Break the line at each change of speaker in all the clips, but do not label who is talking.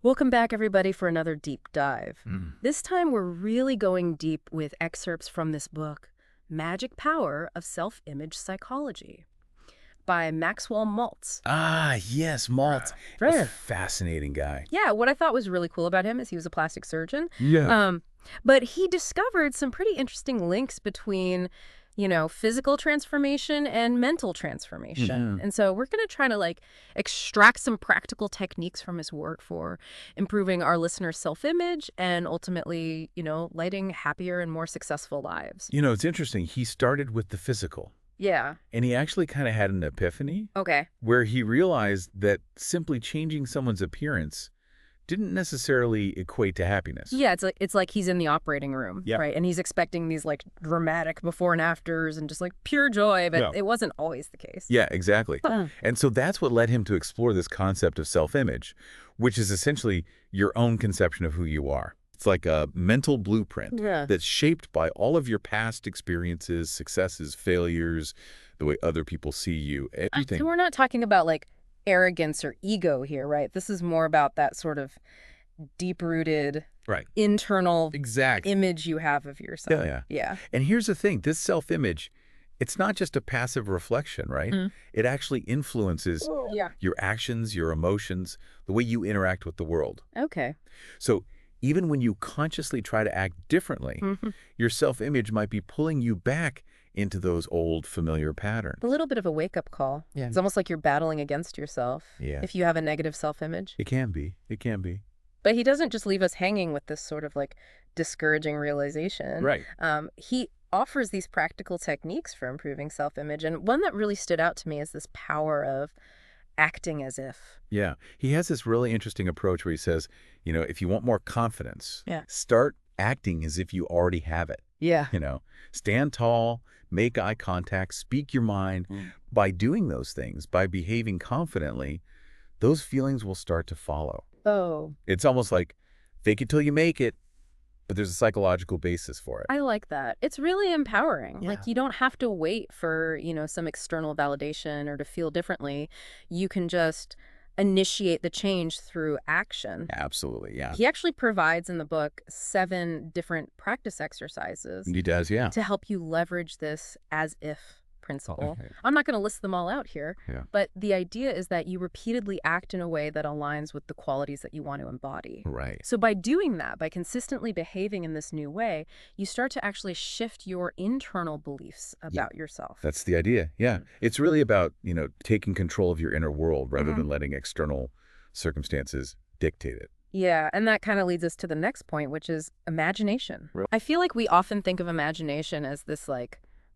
Welcome back, everybody, for another deep dive.
Mm.
This time, we're really going deep with excerpts from this book, Magic Power of Self-Image Psychology, by Maxwell Maltz.
Ah, yes, Maltz. A fascinating guy.
Yeah, what I thought was really cool about him is he was a plastic surgeon.
Yeah.
But he discovered some pretty interesting links between, physical transformation and mental transformation.
Mhm.
And so we're going to try to extract some practical techniques from his work for improving our listeners' self-image and ultimately, leading happier and more successful lives.
It's interesting. He started with the physical,
Yeah.
and he actually kind of had an epiphany
Okay.
where he realized that simply changing someone's appearance didn't necessarily equate to happiness.
Yeah, it's like he's in the operating room,
Yeah.
right? And he's expecting these dramatic before and afters and just pure joy, but
Yeah.
it wasn't always the case.
Yeah, exactly. And so that's what led him to explore this concept of self-image, which is essentially your own conception of who you are. It's like a mental blueprint
Yeah.
that's shaped by all of your past experiences, successes, failures, the way other people see you, everything.
So we're not talking about arrogance or ego here, right? This is more about that sort of deep-rooted
Right.
internal
Exactly.
image you have of yourself.
Yeah.
Yeah.
And here's the thing, this self-image, it's not just a passive reflection, right?
Mm.
It actually influences
Yeah.
your actions, your emotions, the way you interact with the world.
Okay.
So even when you consciously try to act differently,
Mhm.
your self-image might be pulling you back into those old familiar patterns.
A little bit of a wake-up call.
Yeah.
It's almost like you're battling against yourself
Yeah.
if you have a negative self-image.
It can be. It can be.
But he doesn't just leave us hanging with this sort of discouraging realization.
Right.
He offers these practical techniques for improving self-image. And one that really stood out to me is this power of acting as if.
Yeah. He has this really interesting approach where he says, if you want more confidence,
Yeah.
start acting as if you already have it.
Yeah.
Stand tall, make eye contact, speak your mind. By doing those things, by behaving confidently, those feelings will start to follow.
Oh,
It's almost like fake it till you make it, but there's a psychological basis for it.
I like that. It's really empowering.
Yeah.
You don't have to wait for, some external validation or to feel differently. You can just initiate the change through action.
Absolutely, yeah.
He actually provides in the book 7 different practice exercises
He does, yeah.
to help you leverage this as if principle.
Okay.
I'm not going to list them all out here,
Yeah.
but the idea is that you repeatedly act in a way that aligns with the qualities that you want to embody.
Right.
So by doing that, by consistently behaving in this new way, you start to actually shift your internal beliefs about yourself.
That's the idea, yeah. It's really about, taking control of your inner world rather than letting external circumstances dictate it.
Yeah, and that kind of leads us to the next point, which is imagination.
Really?
I feel like we often think of imagination as this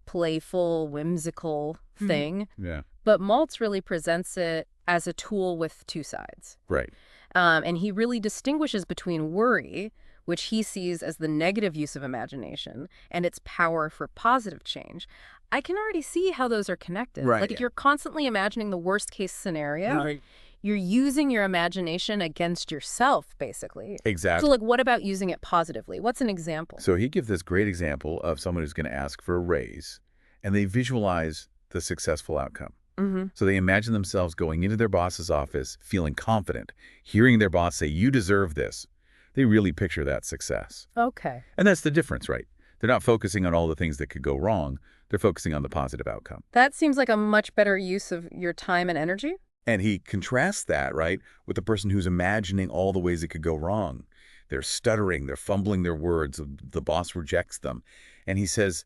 playful, whimsical thing,
Yeah.
but Maltz really presents it as a tool with 2 sides.
Right.
And he really distinguishes between worry, which he sees as the negative use of imagination, and its power for positive change. I can already see how those are connected.
Right.
If you're constantly imagining the worst case scenario, you're using your imagination against yourself, basically.
Exactly.
So what about using it positively? What's an example?
So he gives this great example of someone who's going to ask for a raise, and they visualize the successful outcome.
Mm-hmm.
So they imagine themselves going into their boss's office, feeling confident, hearing their boss say, "You deserve this." They really picture that success.
Okay.
And that's the difference, right? They're not focusing on all the things that could go wrong. They're focusing on the positive outcome.
That seems like a much better use of your time and energy.
And he contrasts that, right, with the person who's imagining all the ways it could go wrong. They're stuttering, they're fumbling their words, the boss rejects them. And he says,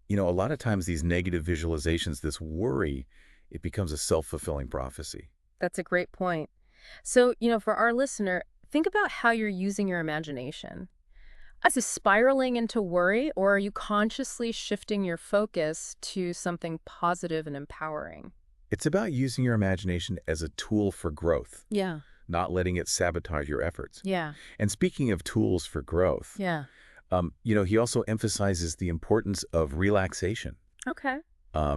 a lot of times these negative visualizations, this worry, it becomes a self-fulfilling prophecy.
That's a great point. So, for our listener, think about how you're using your imagination. Is it spiraling into worry, or are you consciously shifting your focus to something positive and empowering?
It's about using your imagination as a tool for growth,
Yeah.
not letting it sabotage your efforts.
Yeah.
And speaking of tools for growth,
Yeah.
he also emphasizes the importance of relaxation
Okay.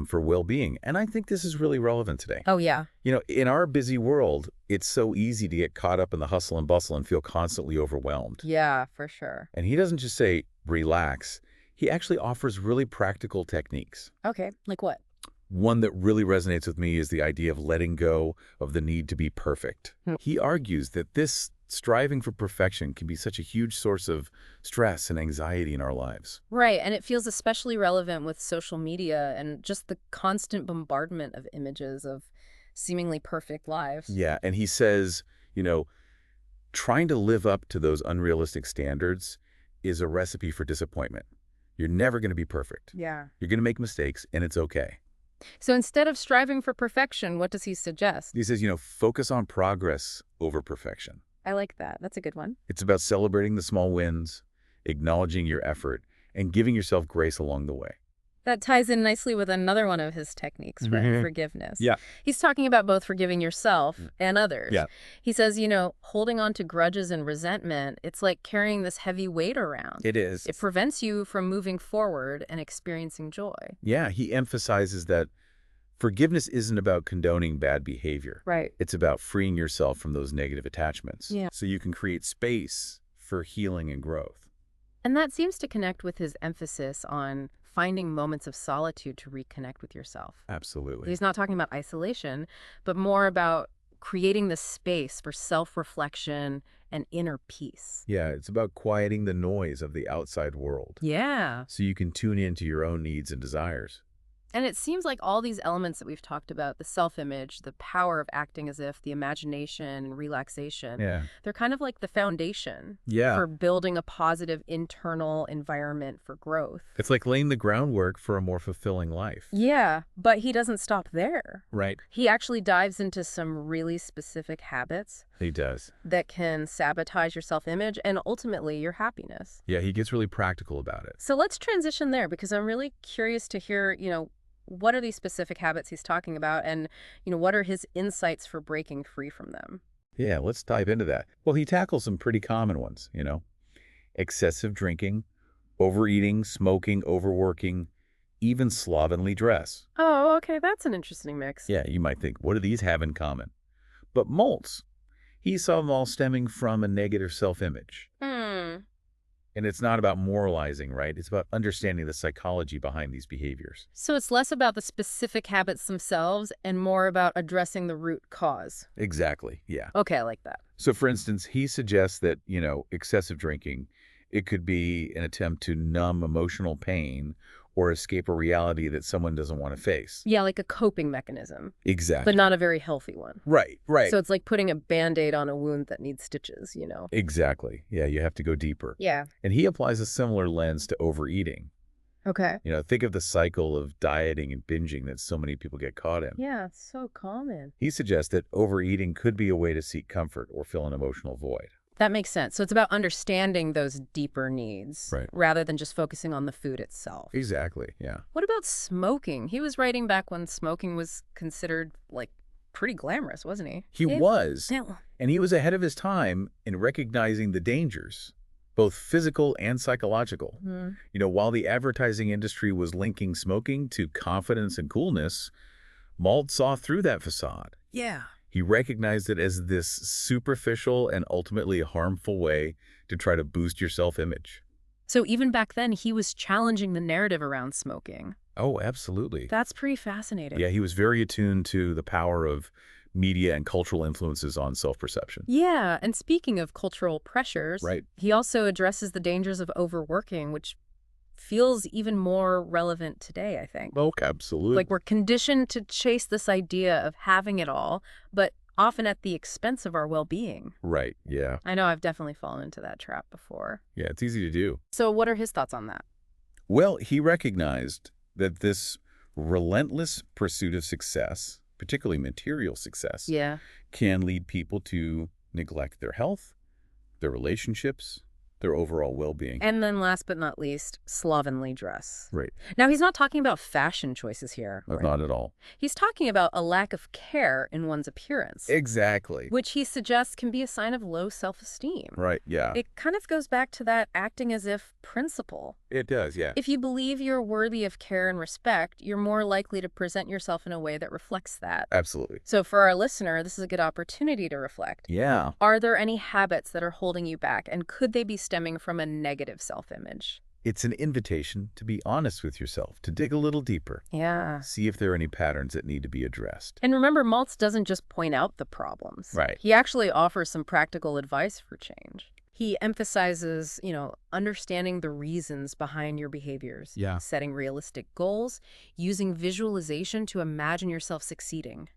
for well-being. And I think this is really relevant today.
Oh, yeah.
In our busy world, it's so easy to get caught up in the hustle and bustle and feel constantly overwhelmed.
Yeah, for sure.
And he doesn't just say, relax. He actually offers really practical techniques.
Okay. Like what?
One that really resonates with me is the idea of letting go of the need to be perfect. He argues that this striving for perfection can be such a huge source of stress and anxiety in our lives.
Right, and it feels especially relevant with social media and just the constant bombardment of images of seemingly perfect lives.
Yeah, and he says, you know, trying to live up to those unrealistic standards is a recipe for disappointment. You're never going to be perfect.
Yeah.
You're going to make mistakes, and it's okay.
So instead of striving for perfection, what does he suggest?
He says, focus on progress over perfection.
I like that. That's a good one.
It's about celebrating the small wins, acknowledging your effort, and giving yourself grace along the way.
That ties in nicely with another one of his techniques, right? Forgiveness.
Yeah.
He's talking about both forgiving yourself and others.
Yeah.
He says, holding on to grudges and resentment, it's like carrying this heavy weight around.
It is.
It prevents you from moving forward and experiencing joy.
Yeah, he emphasizes that forgiveness isn't about condoning bad behavior.
Right.
It's about freeing yourself from those negative attachments.
Yeah.
So you can create space for healing and growth.
And that seems to connect with his emphasis on finding moments of solitude to reconnect with yourself.
Absolutely.
He's not talking about isolation, but more about creating the space for self-reflection and inner peace.
Yeah, it's about quieting the noise of the outside world.
Yeah.
So you can tune into your own needs and desires.
And it seems like all these elements that we've talked about, the self-image, the power of acting as if, the imagination and relaxation, they're kind of like the foundation for building a positive internal environment for growth.
It's like laying the groundwork for a more fulfilling life.
Yeah, but he doesn't stop there.
Right.
He actually dives into some really specific habits.
He does.
That can sabotage your self-image and ultimately your happiness.
Yeah, he gets really practical about it.
So let's transition there because I'm really curious to hear, what are these specific habits he's talking about and, what are his insights for breaking free from them?
Yeah, let's dive into that. Well, he tackles some pretty common ones, excessive drinking, overeating, smoking, overworking, even slovenly dress.
Oh, okay, that's an interesting mix.
Yeah, you might think, what do these have in common? But Maltz, he saw them all stemming from a negative self-image. And it's not about moralizing, right? It's about understanding the psychology behind these behaviors.
So it's less about the specific habits themselves and more about addressing the root cause.
Exactly, yeah.
Okay, I like that.
So for instance, he suggests that, excessive drinking, it could be an attempt to numb emotional pain or escape a reality that someone doesn't want to face.
Yeah, like a coping mechanism.
Exactly.
But not a very healthy one.
Right.
So it's like putting a Band-Aid on a wound that needs stitches,
Exactly. Yeah, you have to go deeper.
Yeah.
And he applies a similar lens to overeating.
Okay.
Think of the cycle of dieting and binging that so many people get caught in.
Yeah, it's so common.
He suggests that overeating could be a way to seek comfort or fill an emotional void.
That makes sense. So it's about understanding those deeper needs rather than just focusing on the food itself.
Exactly, yeah.
What about smoking? He was writing back when smoking was considered, pretty glamorous, wasn't he?
He was.
Yeah.
And he was ahead of his time in recognizing the dangers, both physical and psychological. While the advertising industry was linking smoking to confidence and coolness, Maltz saw through that facade.
Yeah.
He recognized it as this superficial and ultimately harmful way to try to boost your self-image.
So even back then, he was challenging the narrative around smoking.
Oh, absolutely.
That's pretty fascinating.
Yeah, he was very attuned to the power of media and cultural influences on self-perception.
Yeah, and speaking of cultural pressures,
Right.
He also addresses the dangers of overworking, which feels even more relevant today, I think.
Oh, absolutely.
Like we're conditioned to chase this idea of having it all, but often at the expense of our well-being.
Right, yeah.
I know I've definitely fallen into that trap before.
Yeah, it's easy to do.
So what are his thoughts on that?
Well, he recognized that this relentless pursuit of success, particularly material success, can lead people to neglect their health, their relationships, their overall well-being.
And then last but not least, slovenly dress.
Right.
Now, he's not talking about fashion choices here. Right?
Not at all.
He's talking about a lack of care in one's appearance.
Exactly.
Which he suggests can be a sign of low self-esteem.
Right, yeah.
It kind of goes back to that acting as if principle.
It does, yeah.
If you believe you're worthy of care and respect, you're more likely to present yourself in a way that reflects that.
Absolutely.
So for our listener, this is a good opportunity to reflect.
Yeah.
Are there any habits that are holding you back, and could they be stemming from a negative self-image?
It's an invitation to be honest with yourself, to dig a little deeper,
Yeah.
see if there are any patterns that need to be addressed.
And remember, Maltz doesn't just point out the problems.
Right.
He actually offers some practical advice for change. He emphasizes, understanding the reasons behind your behaviors,
Yeah.
setting realistic goals, using visualization to imagine yourself succeeding.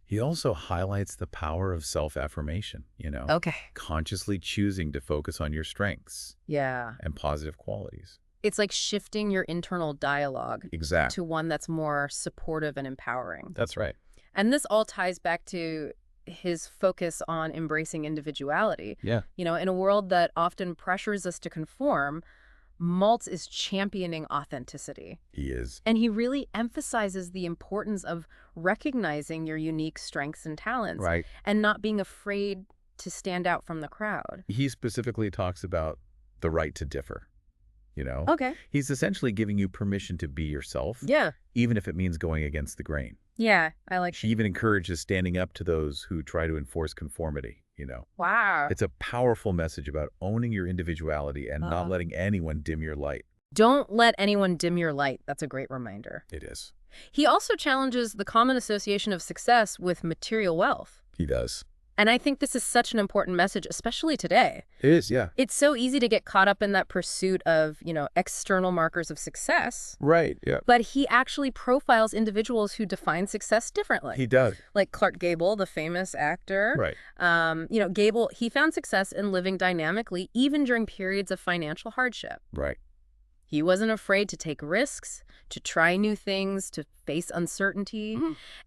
He also highlights the power of self-affirmation,
Okay.
consciously choosing to focus on your strengths
Yeah.
and positive qualities.
It's like shifting your internal dialogue
Exactly.
to one that's more supportive and empowering.
That's right.
And this all ties back to his focus on embracing individuality.
Yeah.
In a world that often pressures us to conform, Maltz is championing authenticity.
He is.
And he really emphasizes the importance of recognizing your unique strengths and talents
Right.
and not being afraid to stand out from the crowd.
He specifically talks about the right to differ,
Okay.
He's essentially giving you permission to be yourself,
Yeah.
even if it means going against the grain.
Yeah, I like
He even encourages standing up to those who try to enforce conformity,
Wow.
It's a powerful message about owning your individuality and not letting anyone dim your light.
Don't let anyone dim your light. That's a great reminder.
It is.
He also challenges the common association of success with material wealth.
He does.
And I think this is such an important message, especially today.
It is, yeah.
It's so easy to get caught up in that pursuit of, external markers of success.
Right, yeah.
But he actually profiles individuals who define success differently.
He does.
Like Clark Gable, the famous actor.
Right.
Gable, he found success in living dynamically, even during periods of financial hardship.
Right.
He wasn't afraid to take risks, to try new things, to face uncertainty.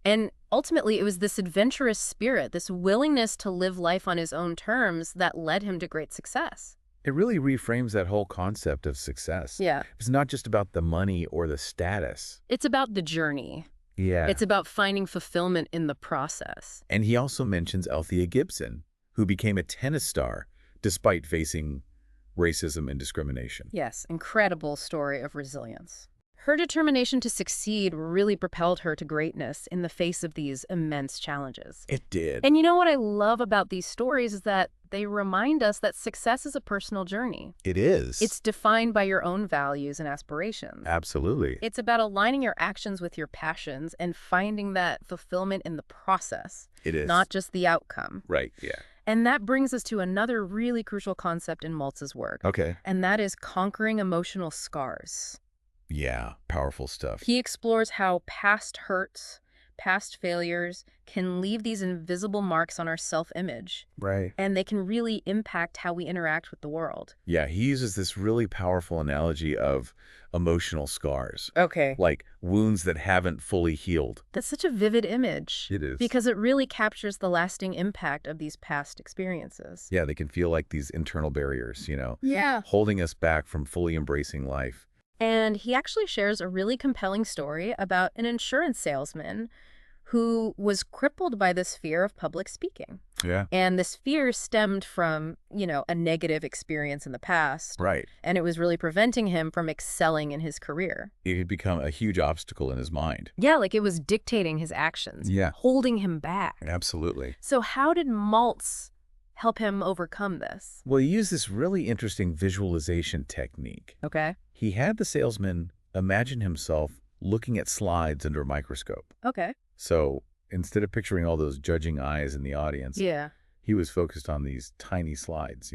And ultimately, it was this adventurous spirit, this willingness to live life on his own terms that led him to great success.
It really reframes that whole concept of success.
Yeah.
It's not just about the money or the status.
It's about the journey.
Yeah.
It's about finding fulfillment in the process.
And he also mentions Althea Gibson, who became a tennis star despite facing racism and discrimination.
Yes, incredible story of resilience. Her determination to succeed really propelled her to greatness in the face of these immense challenges.
It did.
And what I love about these stories is that they remind us that success is a personal journey.
It is.
It's defined by your own values and aspirations.
Absolutely.
It's about aligning your actions with your passions and finding that fulfillment in the process,
It is.
not just the outcome.
Right, yeah.
And that brings us to another really crucial concept in Maltz's work,
Okay.
and that is conquering emotional scars.
Yeah, powerful stuff.
He explores how past hurts, past failures can leave these invisible marks on our self-image,
Right.
and they can really impact how we interact with the world.
Yeah, he uses this really powerful analogy of emotional scars,
Okay.
like wounds that haven't fully healed.
That's such a vivid image.
It is.
Because it really captures the lasting impact of these past experiences.
Yeah, they can feel like these internal barriers,
Yeah.
holding us back from fully embracing life.
And he actually shares a really compelling story about an insurance salesman who was crippled by this fear of public speaking.
Yeah.
And this fear stemmed from, a negative experience in the past.
Right.
And it was really preventing him from excelling in his career.
It had become a huge obstacle in his mind.
Yeah, like it was dictating his actions.
Yeah.
Holding him back.
Absolutely.
So how did Maltz help him overcome this?
Well, he used this really interesting visualization technique.
Okay.
He had the salesman imagine himself looking at slides under a microscope.
Okay.
So instead of picturing all those judging eyes in the audience,
Yeah.
he was focused on these tiny slides,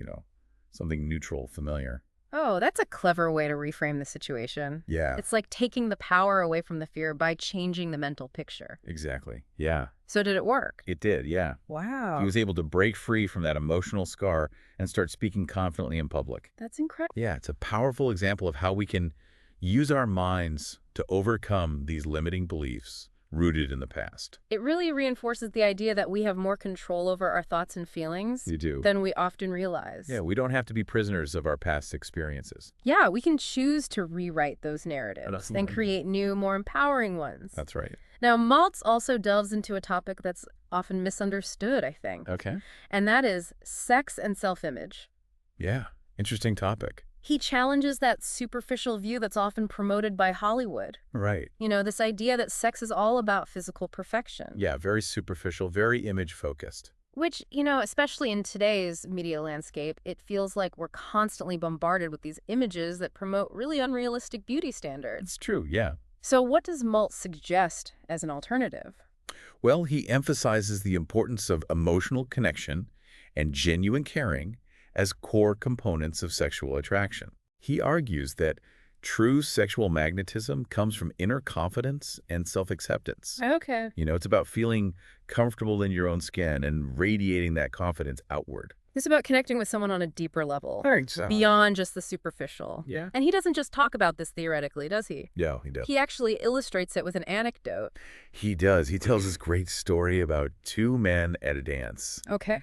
something neutral, familiar.
Oh, that's a clever way to reframe the situation.
Yeah,
It's like taking the power away from the fear by changing the mental picture.
exactly. Yeah,
So did it work?
it did. Yeah.
Wow.
He was able to break free from that emotional scar and start speaking confidently in public.
That's incredible.
Yeah, it's a powerful example of how we can use our minds to overcome these limiting beliefs rooted in the past.
It really reinforces the idea that we have more control over our thoughts and feelings
You do.
than we often realize.
Yeah, we don't have to be prisoners of our past experiences.
Yeah, we can choose to rewrite those narratives
That's
and
right.
create new, more empowering ones.
That's right.
Now, Maltz also delves into a topic that's often misunderstood, I think,
Okay.
and that is sex and self-image.
Yeah, interesting topic.
He challenges that superficial view that's often promoted by Hollywood.
Right.
This idea that sex is all about physical perfection.
Yeah, very superficial, very image focused.
Which, especially in today's media landscape, it feels like we're constantly bombarded with these images that promote really unrealistic beauty standards.
It's true, yeah.
So what does Maltz suggest as an alternative?
Well, he emphasizes the importance of emotional connection and genuine caring as core components of sexual attraction. He argues that true sexual magnetism comes from inner confidence and self-acceptance.
Okay.
It's about feeling comfortable in your own skin and radiating that confidence outward.
It's about connecting with someone on a deeper level,
Right, so.
beyond just the superficial.
Yeah.
And he doesn't just talk about this theoretically, does he?
Yeah, he does.
He actually illustrates it with an anecdote.
He does. He tells this great story about two men at a dance.
Okay.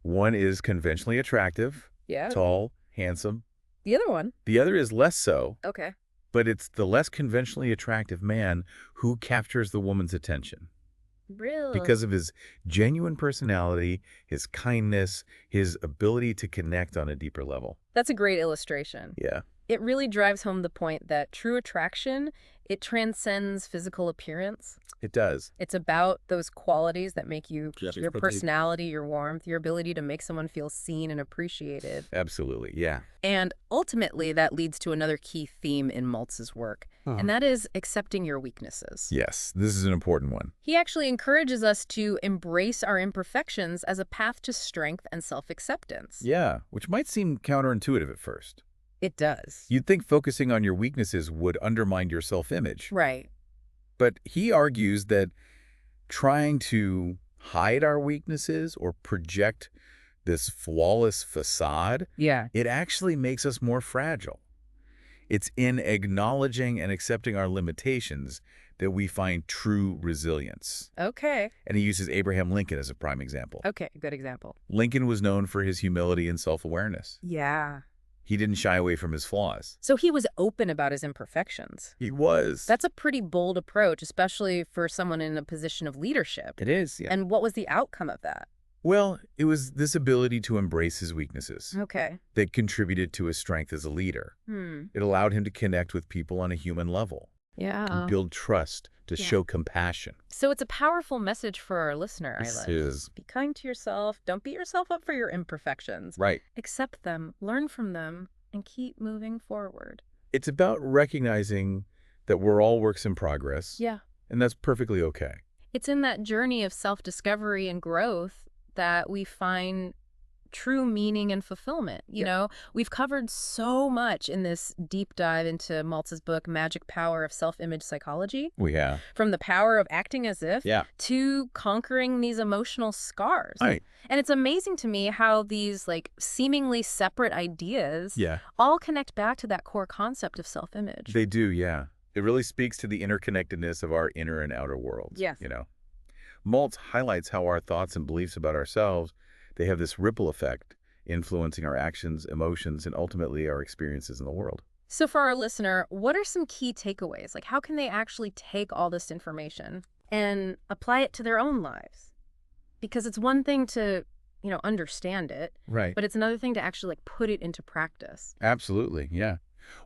One is conventionally attractive,
Yeah.
tall, handsome.
The other one.
The other is less so,
Okay.
but it's the less conventionally attractive man who captures the woman's attention.
Really?
Because of his genuine personality, his kindness, his ability to connect on a deeper level.
That's a great illustration.
Yeah.
It really drives home the point that true attraction, it transcends physical appearance.
It does.
It's about those qualities that make you,
Just
your
properly-
personality, your warmth, your ability to make someone feel seen and appreciated.
Absolutely, yeah.
And ultimately, that leads to another key theme in Maltz's work, and that is accepting your weaknesses.
Yes, this is an important one.
He actually encourages us to embrace our imperfections as a path to strength and self-acceptance.
Yeah, which might seem counterintuitive at first.
It does.
You'd think focusing on your weaknesses would undermine your self-image.
Right.
But he argues that trying to hide our weaknesses or project this flawless facade,
Yeah.
it actually makes us more fragile. It's in acknowledging and accepting our limitations that we find true resilience.
Okay.
And he uses Abraham Lincoln as a prime example.
Okay, good example.
Lincoln was known for his humility and self-awareness.
Yeah.
He didn't shy away from his flaws.
So he was open about his imperfections.
He was.
That's a pretty bold approach, especially for someone in a position of leadership.
It is, yeah.
And what was the outcome of that?
Well, it was this ability to embrace his weaknesses
Okay.
that contributed to his strength as a leader. It allowed him to connect with people on a human level,
Yeah.
to build trust, to show compassion.
So it's a powerful message for our listener,
This
Eilish.
is
Be kind to yourself. Don't beat yourself up for your imperfections.
right.
Accept them, learn from them, and keep moving forward.
It's about recognizing that we're all works in progress,
Yeah.
and that's perfectly okay.
It's in that journey of self-discovery and growth that we find true meaning and fulfillment. You know, we've covered so much in this deep dive into Maltz's book, Magic Power of Self-Image Psychology,
We have.
from the power of acting as if
Yeah.
to conquering these emotional scars.
Right.
And it's amazing to me how these seemingly separate ideas
Yeah.
all connect back to that core concept of self-image.
They do, yeah. It really speaks to the interconnectedness of our inner and outer worlds.
Yes.
Maltz highlights how our thoughts and beliefs about ourselves, they have this ripple effect, influencing our actions, emotions, and ultimately our experiences in the world.
So for our listener, what are some key takeaways? How can they actually take all this information and apply it to their own lives? Because it's one thing to, understand it,
Right.
but it's another thing to actually put it into practice.
Absolutely, yeah.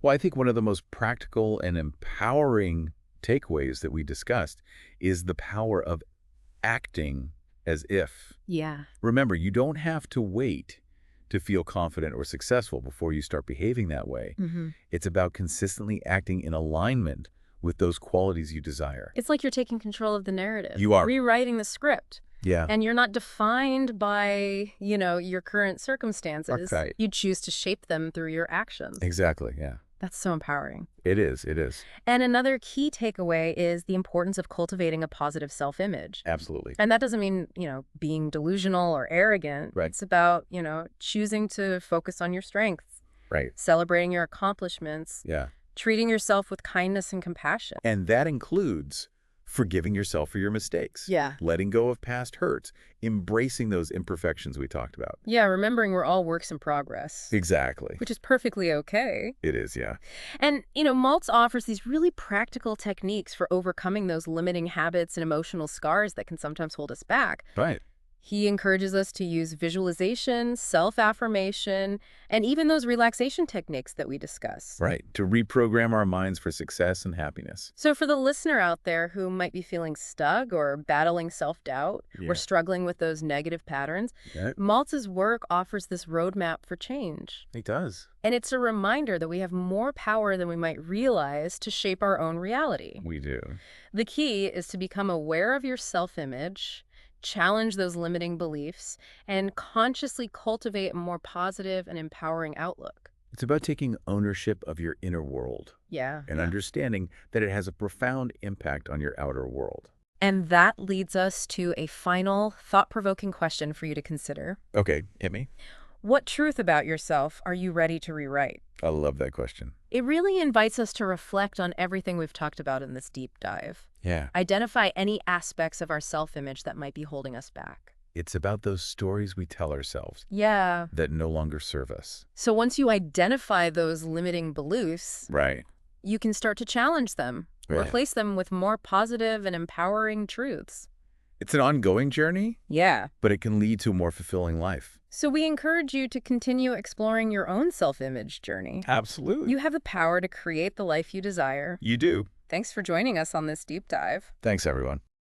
Well, I think one of the most practical and empowering takeaways that we discussed is the power of acting as if.
Yeah.
Remember, you don't have to wait to feel confident or successful before you start behaving that way.
Mm-hmm.
It's about consistently acting in alignment with those qualities you desire.
It's like you're taking control of the narrative.
You are.
Rewriting the script.
Yeah.
And you're not defined by, your current circumstances.
Okay.
You choose to shape them through your actions.
Exactly, yeah.
That's so empowering.
It is, it is.
And another key takeaway is the importance of cultivating a positive self-image.
Absolutely.
And that doesn't mean, being delusional or arrogant.
Right.
It's about, choosing to focus on your strengths,
Right.
celebrating your accomplishments,
Yeah.
treating yourself with kindness and compassion.
And that includes forgiving yourself for your mistakes.
Yeah.
Letting go of past hurts. Embracing those imperfections we talked about.
Yeah, remembering we're all works in progress.
Exactly.
Which is perfectly okay.
It is, yeah.
And, Maltz offers these really practical techniques for overcoming those limiting habits and emotional scars that can sometimes hold us back.
Right.
He encourages us to use visualization, self-affirmation, and even those relaxation techniques that we discuss.
Right. To reprogram our minds for success and happiness.
So for the listener out there who might be feeling stuck or battling self-doubt or
Yeah.
struggling with those negative patterns,
Yeah,
Maltz's work offers this roadmap for change.
it does.
And it's a reminder that we have more power than we might realize to shape our own reality.
We do.
The key is to become aware of your self-image, challenge those limiting beliefs, and consciously cultivate a more positive and empowering outlook.
It's about taking ownership of your inner world
Yeah.
and understanding that it has a profound impact on your outer world.
And that leads us to a final thought-provoking question for you to consider.
Okay, hit me.
What truth about yourself are you ready to rewrite?
I love that question.
It really invites us to reflect on everything we've talked about in this deep dive.
Yeah.
Identify any aspects of our self-image that might be holding us back.
It's about those stories we tell ourselves
Yeah.
that no longer serve us.
So once you identify those limiting beliefs,
Right.
you can start to challenge them,
Right.
replace them with more positive and empowering truths.
It's an ongoing journey,
Yeah.
but it can lead to a more fulfilling life.
So we encourage you to continue exploring your own self-image journey.
Absolutely.
You have the power to create the life you desire.
You do.
Thanks for joining us on this deep dive.
Thanks, everyone.